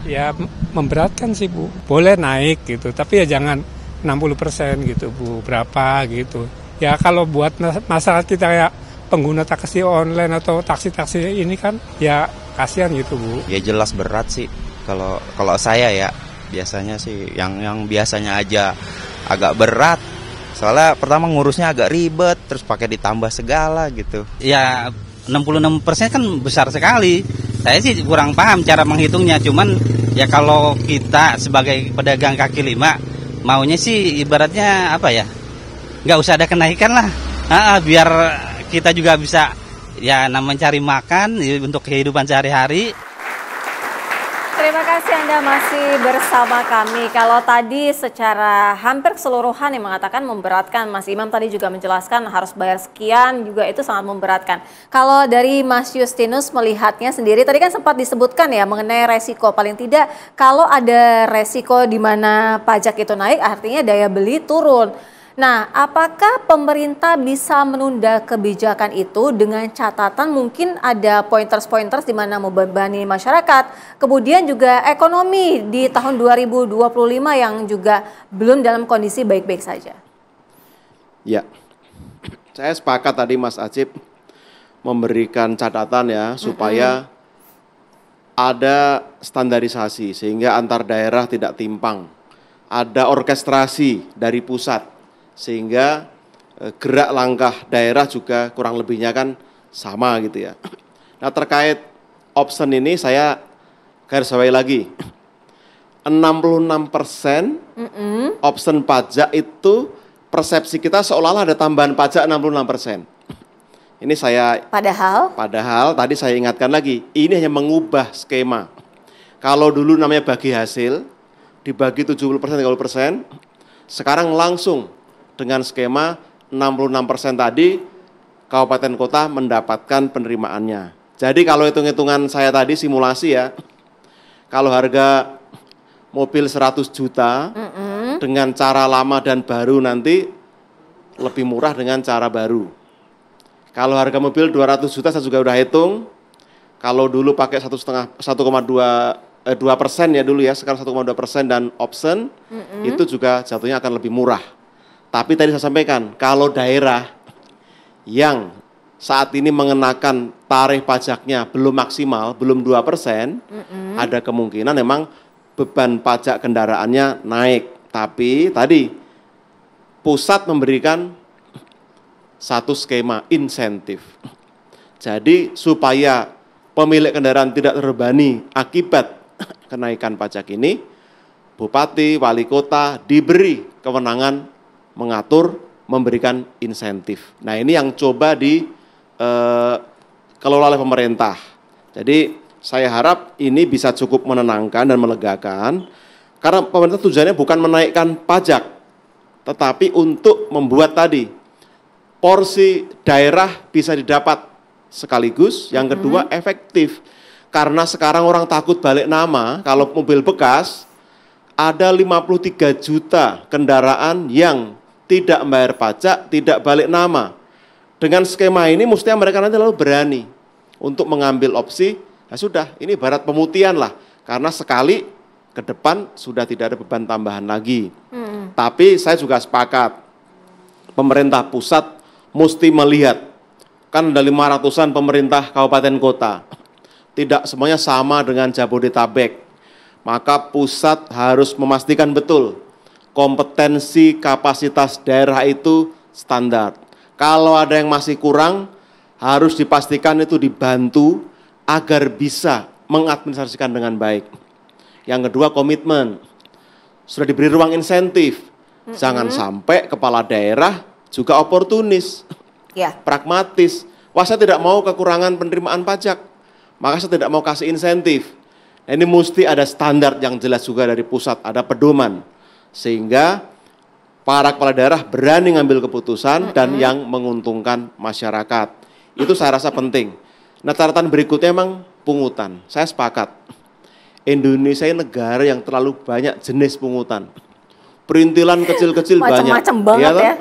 Ya memberatkan sih Bu, boleh naik gitu, tapi ya jangan 60% gitu Bu, berapa gitu. Ya kalau buat masyarakat kita ya pengguna taksi online atau taksi-taksi ini kan ya kasihan gitu Bu. Ya jelas berat sih, kalau saya ya biasanya sih yang biasanya aja agak berat. Soalnya pertama ngurusnya agak ribet, terus pakai ditambah segala gitu. Ya 66% kan besar sekali. Saya sih kurang paham cara menghitungnya, cuman ya kalau kita sebagai pedagang kaki lima maunya sih ibaratnya apa ya, nggak usah ada kenaikan lah, biar kita juga bisa ya mencari makan untuk kehidupan sehari-hari. Terima kasih Anda masih bersama kami. Kalau tadi secara hampir keseluruhan yang mengatakan memberatkan, Mas Imam tadi juga menjelaskan harus bayar sekian, juga itu sangat memberatkan. Kalau dari Mas Justinus melihatnya sendiri, tadi kan sempat disebutkan ya mengenai resiko. Paling tidak kalau ada resiko di mana pajak itu naik, artinya daya beli turun. Nah, apakah pemerintah bisa menunda kebijakan itu dengan catatan mungkin ada pointers-pointers di mana membebani masyarakat, kemudian juga ekonomi di tahun 2025 yang juga belum dalam kondisi baik-baik saja? Ya, saya sepakat tadi Mas Acip memberikan catatan ya supaya ada standarisasi sehingga antar daerah tidak timpang, ada orkestrasi dari pusat, sehingga gerak langkah daerah juga kurang lebihnya kan sama gitu ya. Nah terkait option ini saya garis bawahi lagi, 66% option pajak itu persepsi kita seolah-olah ada tambahan pajak 66%. Ini saya padahal tadi saya ingatkan lagi, ini hanya mengubah skema. Kalau dulu namanya bagi hasil, dibagi 70%, 30%, sekarang langsung dengan skema 66% tadi kabupaten kota mendapatkan penerimaannya. Jadi kalau hitung-hitungan saya tadi simulasi ya, kalau harga mobil 100 juta dengan cara lama dan baru nanti lebih murah dengan cara baru. Kalau harga mobil 200 juta saya juga udah hitung, kalau dulu pakai 1,2% ya dulu ya, sekarang 1,2% dan option, itu juga jatuhnya akan lebih murah. Tapi tadi saya sampaikan, kalau daerah yang saat ini mengenakan tarif pajaknya belum maksimal, belum 2%, ada kemungkinan memang beban pajak kendaraannya naik. Tapi tadi pusat memberikan satu skema insentif. Jadi supaya pemilik kendaraan tidak terbebani akibat kenaikan pajak ini, bupati, wali kota diberi kewenangan mengatur, memberikan insentif. Nah ini yang coba dikelola oleh pemerintah. Jadi saya harap ini bisa cukup menenangkan dan melegakan, karena pemerintah tujuannya bukan menaikkan pajak, tetapi untuk membuat tadi porsi daerah bisa didapat sekaligus, yang kedua efektif. Karena sekarang orang takut balik nama, kalau mobil bekas, ada 53 juta kendaraan yang tidak membayar pajak, tidak balik nama. Dengan skema ini mestinya mereka nanti lalu berani untuk mengambil opsi, ya sudah ini ibarat pemutihan lah, karena sekali ke depan sudah tidak ada beban tambahan lagi. Tapi saya juga sepakat, pemerintah pusat mesti melihat, kan ada 500-an pemerintah kabupaten kota, tidak semuanya sama dengan Jabodetabek, maka pusat harus memastikan betul kompetensi kapasitas daerah itu standar. Kalau ada yang masih kurang, harus dipastikan itu dibantu agar bisa mengadministrasikan dengan baik. Yang kedua komitmen, sudah diberi ruang insentif. Jangan sampai kepala daerah juga oportunis, pragmatis. Wah saya tidak mau kekurangan penerimaan pajak, maka saya tidak mau kasih insentif. Nah, ini mesti ada standar yang jelas juga dari pusat, ada pedoman. Sehingga para kepala daerah berani ngambil keputusan dan yang menguntungkan masyarakat. Itu saya rasa penting. Nah catatan berikutnya memang pungutan. Saya sepakat. Indonesia ini negara yang terlalu banyak jenis pungutan. Perintilan kecil-kecil banyak. Macam-macam banget ya.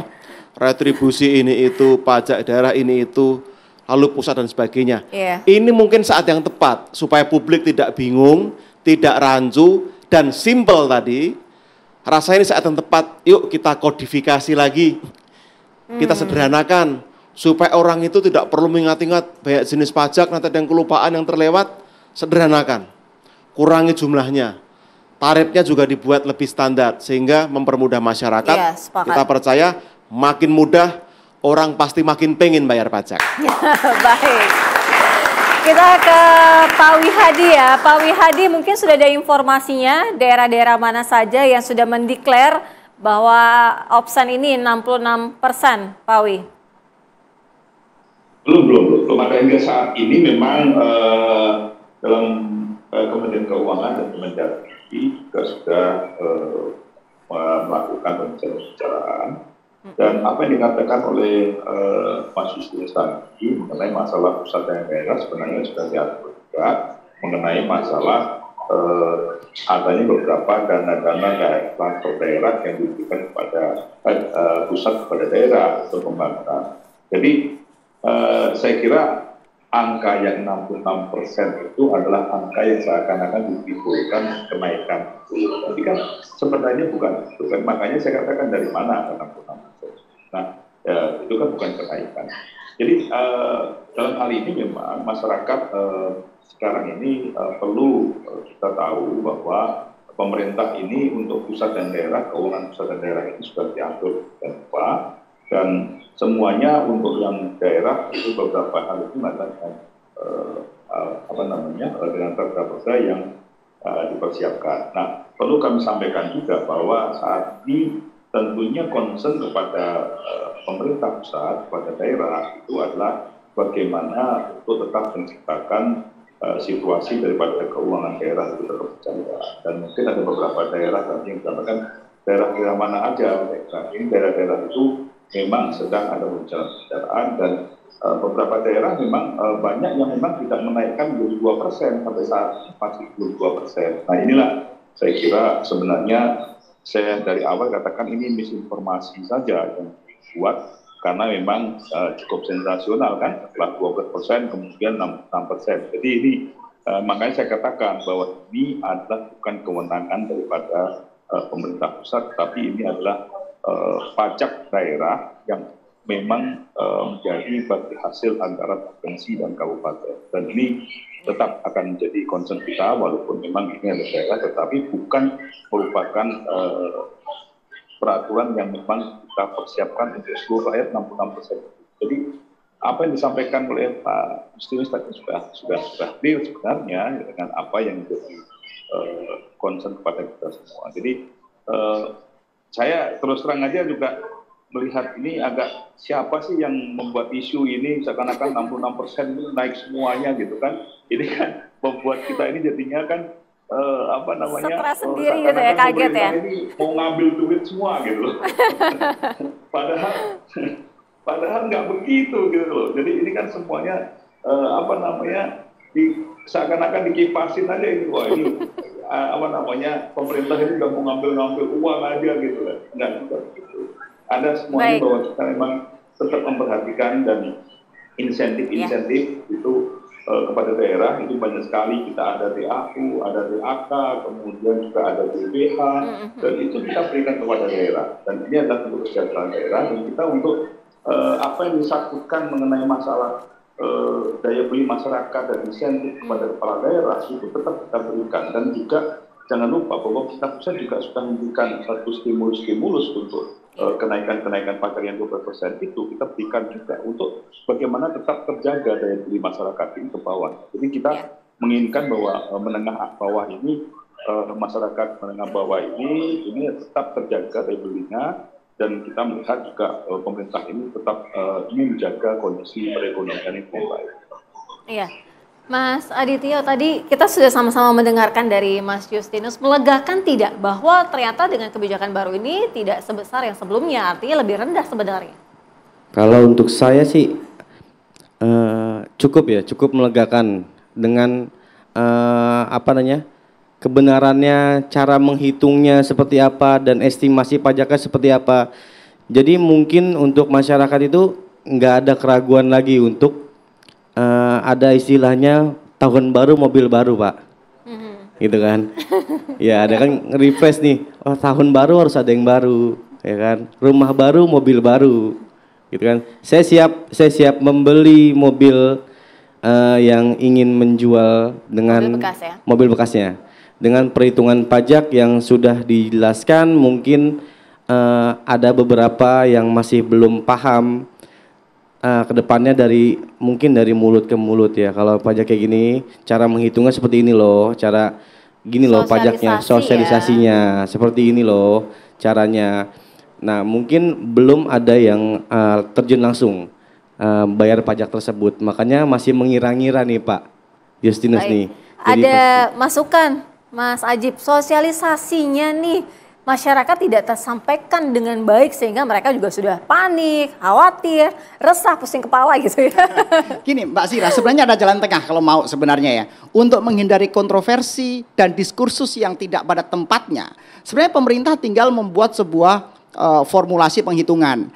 Retribusi ini itu, pajak daerah ini itu, lalu pusat dan sebagainya. Ini mungkin saat yang tepat supaya publik tidak bingung, tidak rancu, dan simple tadi, rasanya ini saat yang tepat, yuk kita kodifikasi lagi, kita sederhanakan, supaya orang itu tidak perlu mengingat-ingat banyak jenis pajak, nanti ada yang kelupaan yang terlewat, sederhanakan, kurangi jumlahnya, tarifnya juga dibuat lebih standar, sehingga mempermudah masyarakat. Iya, sepakat. Kita percaya makin mudah, orang pasti makin pengen bayar pajak. Baik. Kita ke Pak Wihadi ya. Pak Wihadi, mungkin sudah ada informasinya daerah-daerah mana saja yang sudah mendeklar bahwa option ini 66%, Pak Wi? Belum ada hingga saat ini. Memang dalam Kementerian Keuangan dan Kementerian juga sudah melakukan pembicaraan. Dan apa yang dikatakan oleh Mas Justinus tadi mengenai masalah pusat dan daerah sebenarnya sudah diatur juga mengenai masalah adanya beberapa dana-dana transfer daerah yang diberikan kepada pusat kepada daerah untuk pembangunan. Jadi saya kira angka yang 66% itu adalah angka yang seakan-akan ditimbulkan kenaikan. Jadi kan sebenarnya bukan itu. Makanya saya katakan dari mana angka 66%. Nah, itu kan bukan kenaikan. Jadi dalam hal ini memang masyarakat sekarang ini perlu kita tahu bahwa pemerintah ini untuk pusat dan daerah, keuangan pusat dan daerah ini sudah diatur dan dan semuanya untuk yang daerah itu beberapa hal itu mengatakan dengan perda-perda yang dipersiapkan. Nah, perlu kami sampaikan juga bahwa saat ini tentunya concern kepada pemerintah pusat, kepada daerah itu adalah bagaimana untuk tetap menciptakan situasi daripada keuangan daerah itu tetap berjalan. Dan mungkin ada beberapa daerah tadi yang dikatakan daerah-daerah mana aja, ini daerah-daerah itu memang sedang ada pembicaraan dan beberapa daerah memang banyak yang memang tidak menaikkan 22% sampai saat masih 22%. Nah inilah saya kira sebenarnya saya dari awal katakan ini misinformasi saja yang dibuat karena memang cukup sensasional kan, setelah 12% kemudian 6%. Jadi ini makanya saya katakan bahwa ini adalah bukan kewenangan daripada pemerintah pusat, tapi ini adalah pajak daerah yang memang menjadi bagi hasil antara provinsi dan kabupaten. Dan ini tetap akan menjadi concern kita walaupun memang ini ada daerah, tetapi bukan merupakan peraturan yang memang kita persiapkan untuk seluruh rakyat 66%. Jadi apa yang disampaikan oleh Pak Justinus tadi sudah clear sebenarnya dengan apa yang menjadi concern kepada kita semua. Jadi saya terus terang aja juga melihat ini agak siapa sih yang membuat isu ini seakan-akan 66% itu naik semuanya gitu kan. Ini kan membuat kita ini jadinya kan stres sendiri gitu ya, kaget ya. Ini mau ngambil duit semua gitu loh. Padahal nggak begitu gitu loh. Jadi ini kan semuanya seakan-akan dikipasin aja ini. Wah ini pemerintah ini udah mau ngambil uang aja gitu kan. Enggak gitu. Ada semuanya bahwa kita memang tetap memperhatikan dan insentif itu kepada daerah itu banyak sekali. Kita ada DAU, ada DAK, kemudian juga ada DBH, dan itu kita berikan kepada daerah. Dan ini adalah untuk kesejahteraan daerah dan kita untuk apa yang disangkutkan mengenai masalah daya beli masyarakat dan insentif kepada kepala daerah itu tetap kita berikan. Dan juga jangan lupa bahwa kita pusat juga sudah memberikan satu stimulus untuk kenaikan pajak yang 12% itu kita berikan juga untuk bagaimana tetap terjaga daya beli masyarakat ini ke bawah. Jadi kita menginginkan bahwa menengah bawah ini masyarakat menengah bawah ini tetap terjaga daya belinya, dan kita melihat juga pemerintah ini tetap ingin menjaga kondisi perekonomian yang baik. Iya. Mas Adityo, tadi kita sudah sama-sama mendengarkan dari Mas Justinus, melegakan tidak bahwa ternyata dengan kebijakan baru ini tidak sebesar yang sebelumnya, artinya lebih rendah sebenarnya? Kalau untuk saya sih cukup melegakan dengan kebenarannya, cara menghitungnya seperti apa dan estimasi pajaknya seperti apa. Jadi mungkin untuk masyarakat itu nggak ada keraguan lagi untuk ada istilahnya tahun baru mobil baru, Pak. gitu kan. Ya ada kan refresh nih, oh tahun baru harus ada yang baru, ya kan. Rumah baru, mobil baru, gitu kan. Saya siap membeli mobil yang ingin menjual dengan Mobil bekas ya? mobil bekasnya. Dengan perhitungan pajak yang sudah dijelaskan, mungkin ada beberapa yang masih belum paham kedepannya mungkin dari mulut ke mulut ya. Kalau pajak kayak gini, cara menghitungnya seperti ini loh, cara gini loh pajaknya, sosialisasinya seperti ini loh caranya. Nah mungkin belum ada yang terjun langsung bayar pajak tersebut, makanya masih mengira-ngira nih Pak Justinus nih. Jadi ada masukan Mas Ajib, sosialisasinya nih masyarakat tidak tersampaikan dengan baik sehingga mereka juga sudah panik, khawatir, resah, pusing kepala gitu ya. Gini Mbak Sira, sebenarnya ada jalan tengah kalau mau sebenarnya ya. Untuk menghindari kontroversi dan diskursus yang tidak pada tempatnya. Sebenarnya pemerintah tinggal membuat sebuah formulasi penghitungan.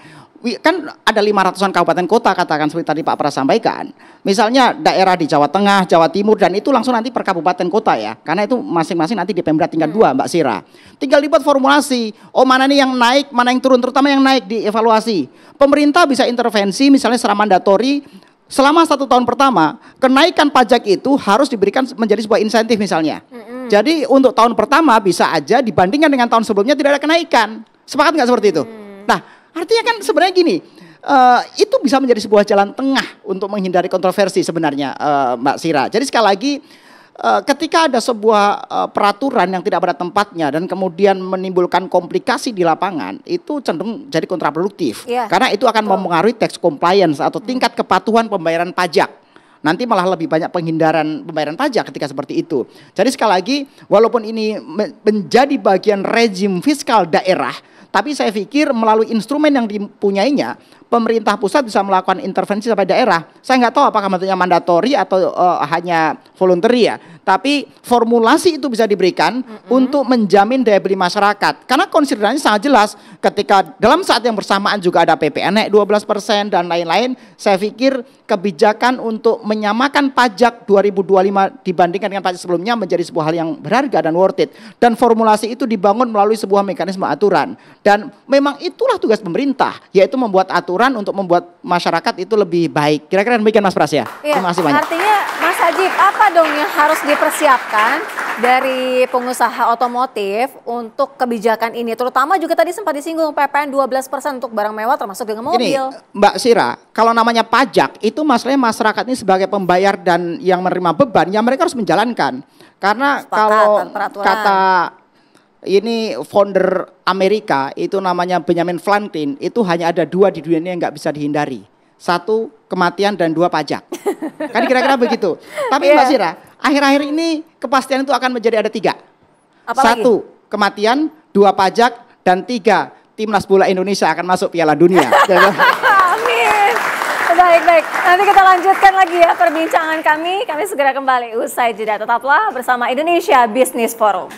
Kan ada 500-an kabupaten kota katakan seperti tadi Pak Pras sampaikan. Misalnya daerah di Jawa Tengah, Jawa Timur dan itu langsung nanti per kabupaten kota ya. Karena itu masing-masing nanti di Pemda tingkat 2 Mbak Sira. Tinggal dibuat formulasi. Oh mana nih yang naik, mana yang turun, terutama yang naik dievaluasi. Pemerintah bisa intervensi misalnya secara mandatori. Selama 1 tahun pertama, kenaikan pajak itu harus diberikan menjadi sebuah insentif misalnya. Jadi untuk tahun pertama bisa aja dibandingkan dengan tahun sebelumnya tidak ada kenaikan. Sepakat nggak seperti itu? Nah, artinya kan sebenarnya gini, itu bisa menjadi sebuah jalan tengah untuk menghindari kontroversi sebenarnya Mbak Sira. Jadi sekali lagi, ketika ada sebuah peraturan yang tidak pada tempatnya dan kemudian menimbulkan komplikasi di lapangan, itu cenderung jadi kontraproduktif. Karena itu akan mempengaruhi tax compliance atau tingkat kepatuhan pembayaran pajak. Nanti malah lebih banyak penghindaran pembayaran pajak ketika seperti itu. Jadi sekali lagi, walaupun ini menjadi bagian rezim fiskal daerah, tapi saya pikir melalui instrumen yang dipunyainya, pemerintah pusat bisa melakukan intervensi sampai daerah. Saya nggak tahu apakah bentuknya mandatori atau hanya voluntary ya. Tapi formulasi itu bisa diberikan untuk menjamin daya beli masyarakat. Karena konsiderannya sangat jelas. Ketika dalam saat yang bersamaan juga ada PPN naik 12% dan lain-lain. Saya pikir kebijakan untuk menyamakan pajak 2025 dibandingkan dengan pajak sebelumnya menjadi sebuah hal yang berharga dan worth it. Dan formulasi itu dibangun melalui sebuah mekanisme aturan. Dan memang itulah tugas pemerintah, yaitu membuat aturan untuk membuat masyarakat itu lebih baik. Kira-kira demikian Mas Pras ya. Terima kasih banyak. Artinya Mas Ajib, apa dong yang harus dipersiapkan dari pengusaha otomotif untuk kebijakan ini? Terutama juga tadi sempat disinggung PPN 12% untuk barang mewah termasuk dengan mobil. Ini Mbak Sira, kalau namanya pajak itu masalahnya masyarakat ini sebagai pembayar dan yang menerima beban, ya mereka harus menjalankan. Karena kalau kata ini founder Amerika itu namanya Benjamin Franklin, itu hanya ada 2 di dunia ini yang nggak bisa dihindari. 1 kematian dan 2 pajak. Kan kira-kira begitu. Tapi Mbak Sira, akhir-akhir ini kepastian itu akan menjadi ada 3. Apalagi? 1 kematian, 2 pajak, dan 3 timnas bola Indonesia akan masuk Piala Dunia. Amin. Baik. Nanti kita lanjutkan lagi ya perbincangan kami. Kami segera kembali usai jeda. Tetaplah bersama Indonesia Business Forum.